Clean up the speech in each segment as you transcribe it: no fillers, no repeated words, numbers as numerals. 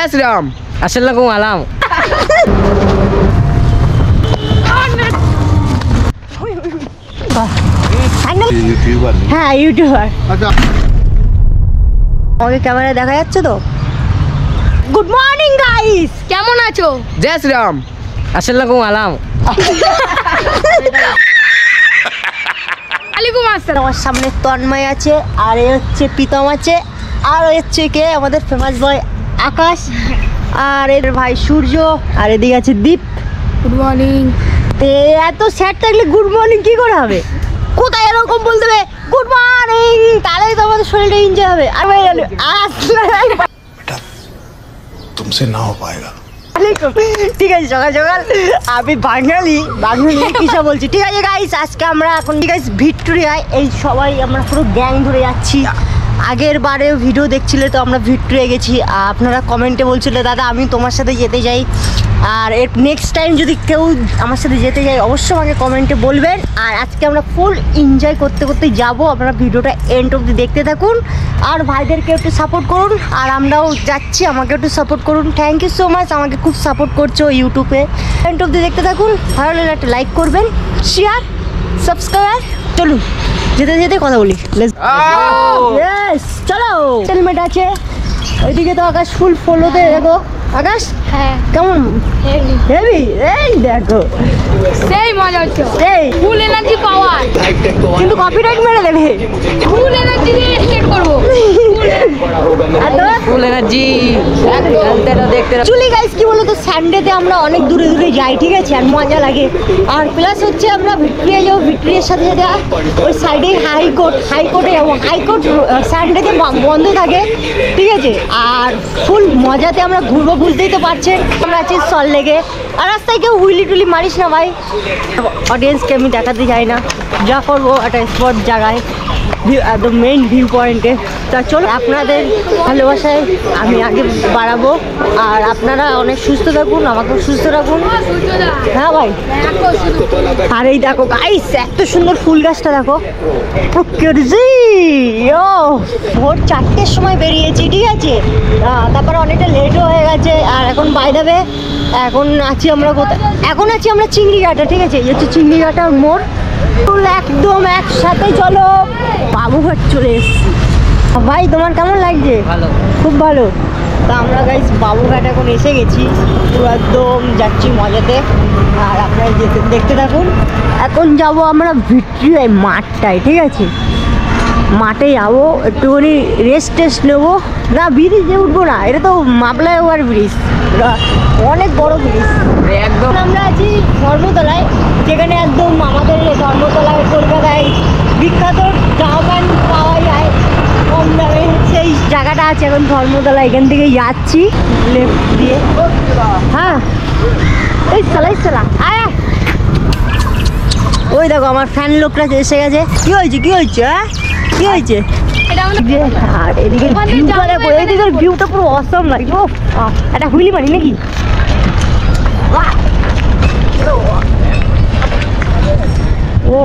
जय श्री राम। अस्सलाम वालेकुम। হ্যাঁ ইউটিউবার। আমাকে ক্যামেরা দেখা যাচ্ছে তো? গুড মর্নিং গাইস, কেমন আছো? जय श्री राम। अस्सलाम वालेकुम। ওয়ালাইকুম আসসালাম। আমার সামনে তন্ময় আছে, আর এ হচ্ছে প্রীতম আছে, আর হচ্ছে কে আমাদের ফেমাস বয় আকাশ, আর এর ভাই সূর্য, আর এদিকে আছে দীপ। Good morning. এত স্যাড থাকলে গুড মর্নিং কি করে হবে? কোথায় এরকম বলতে হবে গুড মর্নিং, তাহলেই তো আমাদের শরীরটা এনজয় হবে। আর तुमसे ना हो पाएगा। ঠিক আছে, সকাল সকাল আমি বাঙালি কিসা বলছি। ঠিক আছে গাইস, আজকে আমরা এখন গাইস ভিক্টোরিয়ায় এই সবাই আমরা পুরো গ্যাং ধরে যাচ্ছি। আগের বারে ভিডিও দেখছিলে তো আমরা ভিক্টোরিয়া গেছি, আপনারা কমেন্টে বলছিলে দাদা আমি তোমার সাথে যেতে চাই, আর এর নেক্সট টাইম যদি কেউ আমার সাথে যেতে চাই অবশ্যই আমাকে কমেন্টে বলবেন। আর আজকে আমরা ফুল এনজয় করতে করতে যাব, আপনারা ভিডিওটা এন্ড অবধি দেখতে থাকুন, আর ভাইদেরকে একটু সাপোর্ট করুন, আর আমরাও যাচ্ছি, আমাকে একটু সাপোর্ট করুন। থ্যাংক ইউ সো মাচ, আমাকে খুব সাপোর্ট করছো ইউটিউবে। এন্ড অবধি দেখতে থাকুন, ভালো লাগলে একটা লাইক করবেন, শেয়ার, সাবস্ক্রাইব। চলুন যেতে যেতে কথা বলি। চলো, হেলমেট আছে ওইদিকে তো আকাশ ফুল ফলোতে দেখো। আকাশ হ্যাঁ কেমন? হেভি। এই দেখো সেই মজা হচ্ছে, এই ফুল এনার্জি পাওয়ার, কিন্তু কপিরাইট মেরে দেবে। ফুল এনার্জি দিয়ে স্কেট করব। फुल एनर्जी देखते रहो। চুলি গাইস কি বলো তো, সানডেতে আমরা অনেক দূরে দূরে যাই, ঠিক আছে, আর মজা লাগে। আর প্লাস হচ্ছে আমরা ভিক্টোরিয়া যাবো, ভিক্টোরিয়ার সাথে সাথে ওই সাইডে হাইকোর্টে যাবো। হাইকোর্ট সানডেতে বন্ধ থাকে, ঠিক আছে, আর ফুল মজাতে আমরা ঘুরবো। বুঝতেই তো পারছেন আমরা আছি সল্টলেকে, আর রাস্তায় কেউ হুইলি টুলি মারিস না ভাই। অডিয়েন্সকে আমি দেখাতে যাই না, যা করবো একটা স্পট জায়গায়, একদম মেইন ভিউ পয়েন্টে। তা চলো, আপনাদের ভালোবাসায় আমি আগে বাড়াবো, আর আপনারা অনেক সুস্থ থাকুন, আমাকেও সুস্থ রাখুন। হ্যাঁ ভাই। আর এই দেখো গাইস, এত সুন্দর ফুল গাছটা দেখো, প্রকৃতি। ভোর 4টের সময় বেরিয়েছি, ঠিক আছে, তারপরে অনেকটা লেটও হয়ে গেছে। আর এখন বাইরে এখন আছি আমরা কোথায়? এখন আছি আমরা চিংড়িঘাটা, ঠিক আছে, এই হচ্ছে চিংড়িঘাটার মোড়। একদম একসাথে চলো, বাবুঘাট চলে এসেছি। ভাই তোমার কেমন লাগছে? ভালো, খুব ভালো। তা আমরা গাইস বাবুঘাট এখন এসে গেছি, পুরো একদম যাচ্ছি মজাতে, আর আপনারা দেখতে থাকুন। এখন যাব আমরা ভিক্টোরিয়ায় মাঠটায়, ঠিক আছে, মাঠে যাবো, একটুখানি রেস্ট নেবো। না ব্রিজে উঠবো না, এটা তো মাপলাই ওভার ব্রিজ, অনেক বড় ব্রিজ একদম। আমরা আছি ধর্মতলায়, যেখানে একদম আমাদের ধর্মতলায় কলকাতায় বিখ্যাত জামা প্যান্ট পাওয়া যায় কম দামে, সেই জায়গাটা আছে এখন ধর্মতলা। এখান থেকে যাচ্ছি লেফট দিয়ে। হ্যাঁ এই চালা আয়। ওই দেখো আমার ফ্যান লোকটা এসে গেছে। কি হয়েছে হ্যাঁ কি হয়েছে? এদিকে ভিউটা পুরো অসম লাগছে। একটা হুইলি মারি নাকি? ও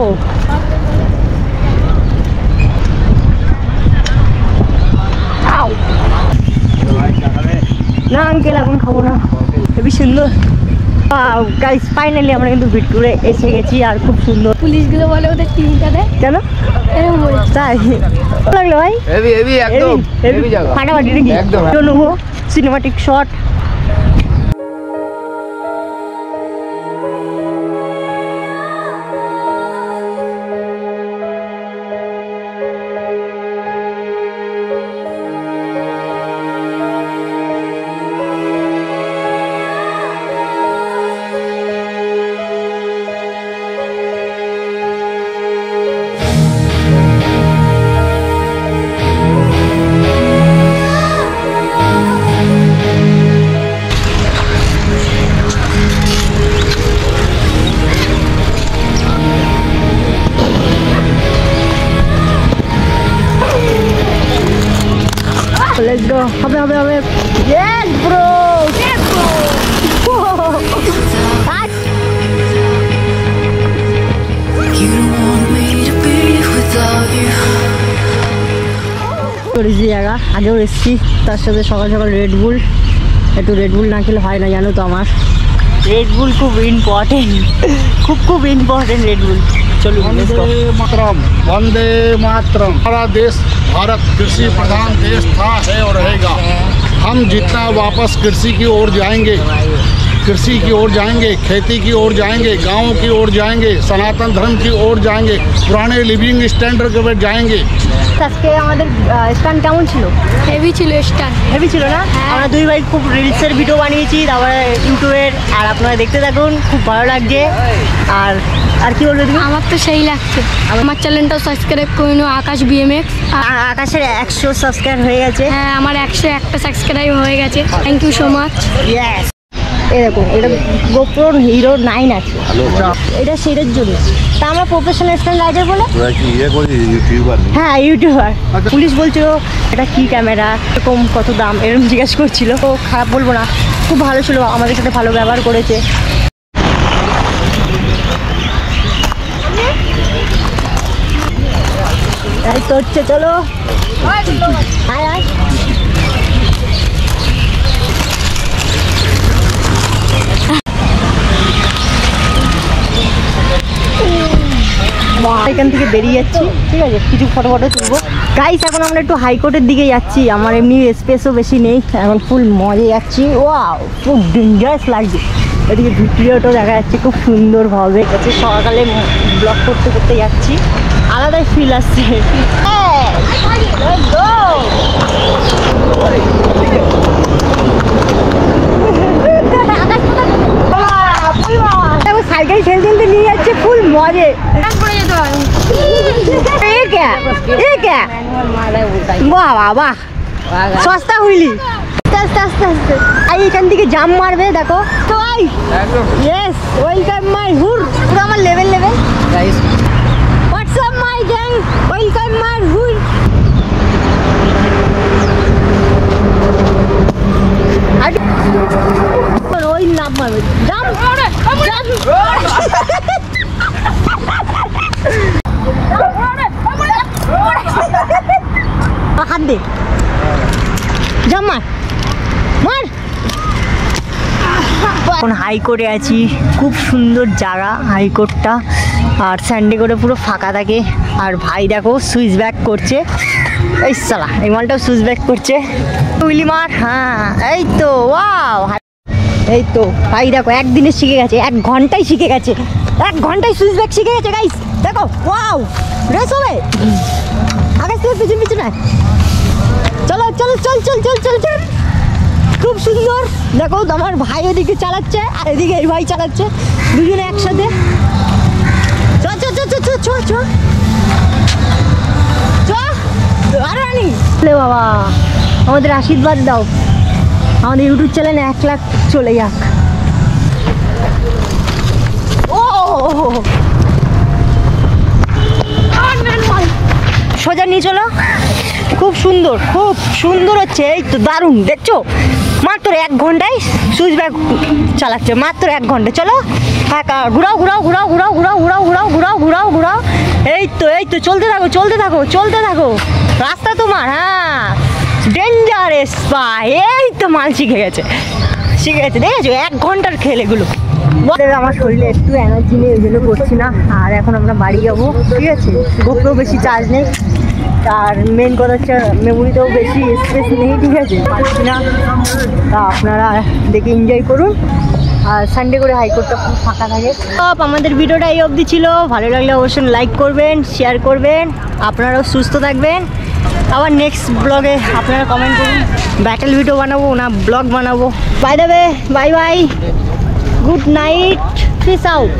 না আঙ্কেল এখন খাবো না, খুবই সুন্দর। গাইস ফাইনালি আমরা কিন্তু ভিক্টোরিয়া এসে গেছি, আর খুব সুন্দর। পুলিশগুলো বলে ওদের টিমটা দেয় কেন তাই লাগলো ভাই? हेवी हेवी एकदम हेवी जगह, ফাটাফাটি নাকি? একদম নেবো cinematic shot. Let's go. Habe. Yes, bro. Yes, bro. You don't want me to be without you. জায়গা আগেও এসেছি, তার সাথে সকাল সকাল রেড বুল একটু রেডবুল না খেলে হয় না, জানো তো আমার রেডবুল খুব ইম্পর্টেন্ট, খুব ইম্পর্টেন্ট রেডবুল। চলুন वंदे मातरम। हमारा देश भारत कृषि प्रधान देश था, है और रहेगा। हम जितना वापस कृषि की ओर जाएंगे, कृषि की ओर जाएंगे, खेती की ओर जाएंगे, गाँव की ओर जाएंगे, सनातन धर्म की ओर जाएंगे, पुराने लिविंग स्टैंडर्ड के ऊपर जाएंगे। আজকে আমাদের স্টান কেমন ছিল? হেভি ছিল স্টান। হেভি ছিল না? আমরা দুই ভাই খুব রিলসের ভিডিও বানিয়েছি, তারপরে ইউটিউবের, আর আপনারা দেখতে থাকুন, খুব ভালো লাগছে। আর কি বলবে তুমি? আমার তো সেই লাগছে। আমার চ্যানেলটাও সাবস্ক্রাইব করে নিও, আকাশ বিএমএক্স। আকাশের 100 সাবস্ক্রাইব হয়ে গেছে। হ্যাঁ, আমার 101টা সাবস্ক্রাইব হয়ে গেছে। Thank you so much. Yes. এই দেখুন, এটা গোপ্রো হিরো 9 আছে, এটা সেটার জন্য। তা আমরা প্রফেশনাল স্ট্যান্ড রাইডার বলে, হ্যাঁ ইউটিউবার। পুলিশ বলছিল এটা কি ক্যামেরা, এরকম কত দাম, এরকম জিজ্ঞাসা করছিল। তো খারাপ বলবো না, খুব ভালো ছিল, আমাদের সাথে ভালো ব্যবহার করেছে। এই তো হচ্ছে, চলো হাই হাই। এখান থেকে বেরিয়ে যাচ্ছি, ঠিক আছে, কিছু ফটো তুলবো। গাইস, এখন আমরা একটু হাইকোর্টের দিকে যাচ্ছি, আমার এমনি স্পেসও বেশি নেই, এখন ফুল মজে যাচ্ছি। ওয়াও, খুব ডেঞ্জারাস লাগছে। এদিকে ভিক্টোরিয়াটাও দেখা যাচ্ছে খুব সুন্দরভাবে। সকালে ব্লগ করতে করতে যাচ্ছি, আলাদাই ফিল আসছে। সাইকেল খেলতে নিয়ে যাচ্ছে, ফুল মজে। বাহ বাহ বাহ, সস্তা হইলি। আস্তে আস্তে আস্তে এখান থেকে জাম মারবে, দেখো তো ভাই। ইয়েস, ওয়েলকাম মাই হুর, পুরো আমার level guys WhatsApp my gang, welcome my হুর। ওই নাম মারবে, জাম হাত দে, জাম মার মার। এখন হাইকোর্টে আছি, খুব সুন্দর জায়গা হাইকোর্টটা, আর সানডে করে পুরো ফাঁকা থাকে। আর ভাই দেখো সুইচ ব্যাক করছে, এই সালা এই মালটাও সুইচ ব্যাক করছে। উইলি মার, হ্যাঁ এই তো, ওয়াও। এই তো ভাই দেখো, একদিনে শিখে গেছে, 1 ঘন্টায় শিখে গেছে, 1 ঘন্টায় সুইচ ব্যাক শিখে গেছে। গাইস দেখো, ওয়াও, রেস হবে। আগে থেকে পিছন পিছনে, চলো চল চল চল চল চল চল। খুব সুন্দর, দেখো আমার ভাই ওদিকে চালাচ্ছে, আর এদিকে এই ভাই চালাচ্ছে, দুজনে একসাথে। চ চ চ চ চ চ চ, আরে রানি বাবা, আমাদের আশীর্বাদ দাও, আমাদের ইউটিউব চ্যানেলে 1 লাখ চলে যাক। ও সোজা নিয়ে চলো, খুব সুন্দর হচ্ছে। এই তো দারুণ, দেখছো, মাত্র 1 ঘন্টায় সুইচ ব্যাক চালাচ্ছে, মাত্র 1 ঘন্টা। চলো ঘুরাও ঘুরাও ঘুরাও ঘুরাও ঘুরাও ঘুরাও ঘুরাও ঘুরাও ঘুরাও ঘুরাও। এই তো চলতে থাকো চলতে থাকো চলতে থাকো, রাস্তা তোমার। হ্যাঁ, ডেঞ্জারাস ভাই, এই তো মাল শিখে গেছে, দেখেছো, 1 ঘন্টার খেল এগুলো। আমার শরীরে একটু এনার্জি নেই, ওই জন্য করছি না। আর এখন আমরা বাড়ি যাবো, ঠিক আছে। গোপ্রো বেশি চার্জ নেই, আর মেন কথা হচ্ছে মেমোরিতেও বেশি স্পেস নেই, ঠিক আছে, পাচ্ছি না। তা আপনারা দেখে এনজয় করুন, আর সানডে করে হাইকোর্টটা খুব ফাঁকা থাকে। সব আমাদের ভিডিওটা এই অবধি ছিল, ভালো লাগলে অবশ্যই লাইক করবেন, শেয়ার করবেন, আপনারাও সুস্থ থাকবেন। আবার নেক্সট ব্লগে আপনারা কমেন্ট করুন, ব্যাটেল ভিডিও বানাবো না ব্লগ বানাবো। By the way, bye bye, good night, peace out.